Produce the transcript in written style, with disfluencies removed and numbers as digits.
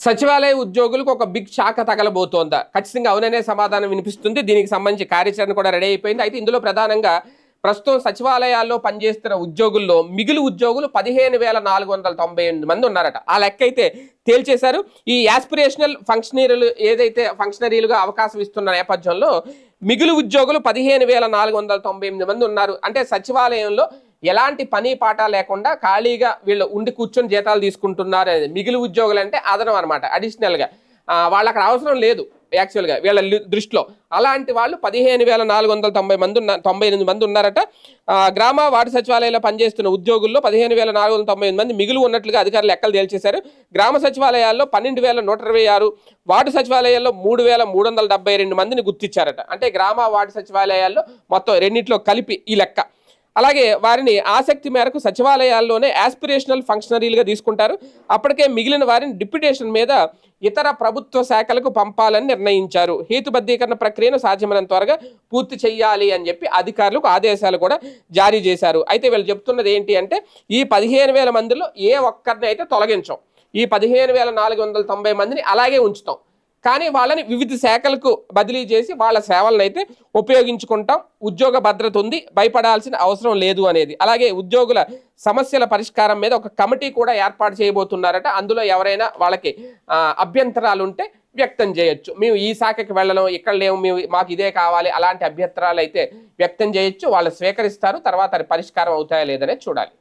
సచివాలయ ఉద్యోగులకు ఒక బిగ్ షాక్ తగలబోతోందా? ఖచ్చితంగా అవుననే సమాధానం వినిపిస్తుంది. దీనికి సంబంధించి కార్యాచరణ కూడా రెడీ అయిపోయింది. అయితే ఇందులో ప్రధానంగా ప్రస్తుతం సచివాలయాల్లో పనిచేస్తున్న ఉద్యోగుల్లో మిగులు ఉద్యోగులు 15,498 మంది ఉన్నారట. ఆ లెక్క అయితే తేల్చేశారు. ఈ యాస్పిరేషనల్ ఫంక్షనరీలుగా అవకాశం ఇస్తున్న నేపథ్యంలో మిగులు ఉద్యోగులు 15,498 మంది ఉన్నారు. అంటే సచివాలయంలో ఎలాంటి పని పాట లేకుండా ఖాళీగా వీళ్ళు ఉండి కూర్చొని జీతాలు తీసుకుంటున్నారు అనేది మిగిలి ఉద్యోగులు అంటే అదనం అనమాట. అడిషనల్గా వాళ్ళు అక్కడ అవసరం లేదు యాక్చువల్గా వీళ్ళ దృష్టిలో. అలాంటి వాళ్ళు 15,498 మంది ఉన్నారట. గ్రామ వార్డు సచివాలయాల్లో పనిచేస్తున్న ఉద్యోగుల్లో 15,498 మంది మిగులు ఉన్నట్లుగా అధికారులు లెక్కలు తేల్చేశారు. గ్రామ సచివాలయాల్లో 12,126, వార్డు సచివాలయాల్లో 3,372 మందిని గుర్తించారట. అంటే గ్రామ వార్డు సచివాలయాల్లో మొత్తం రెండింటిలో కలిపి ఈ లెక్క. అలాగే వారిని ఆసక్తి మేరకు సచివాలయాల్లోనే యాస్పిరేషనల్ ఫంక్షనరీలుగా తీసుకుంటారు. అప్పటికే మిగిలిన వారిని డిప్యుటేషన్ మీద ఇతర ప్రభుత్వ శాఖలకు పంపాలని నిర్ణయించారు. హేతుబద్ధీకరణ ప్రక్రియను సాధ్యమైనంత త్వరగా పూర్తి చేయాలి అని చెప్పి అధికారులకు ఆదేశాలు కూడా జారీ చేశారు. అయితే వీళ్ళు చెప్తున్నది ఏంటి అంటే ఈ 15,000 మందిలో ఏ ఒక్కరిని అయితే తొలగించాం, ఈ 15,490 మందిని అలాగే ఉంచుతాం. కానీ వాళ్ళని వివిధ శాఖలకు బదిలీ చేసి వాళ్ళ సేవలను అయితే ఉపయోగించుకుంటాం. ఉద్యోగ భద్రత ఉంది, భయపడాల్సిన అవసరం లేదు అనేది. అలాగే ఉద్యోగుల సమస్యల పరిష్కారం మీద ఒక కమిటీ కూడా ఏర్పాటు చేయబోతున్నారట. అందులో ఎవరైనా వాళ్ళకి అభ్యంతరాలు ఉంటే వ్యక్తం చేయొచ్చు. మేము ఈ శాఖకి వెళ్ళడం, ఇక్కడ లేవు, మాకు ఇదే కావాలి, అలాంటి అభ్యంతరాలు అయితే వ్యక్తం చేయొచ్చు. వాళ్ళు స్వీకరిస్తారు. తర్వాత అది పరిష్కారం అవుతాయా లేదనే చూడాలి.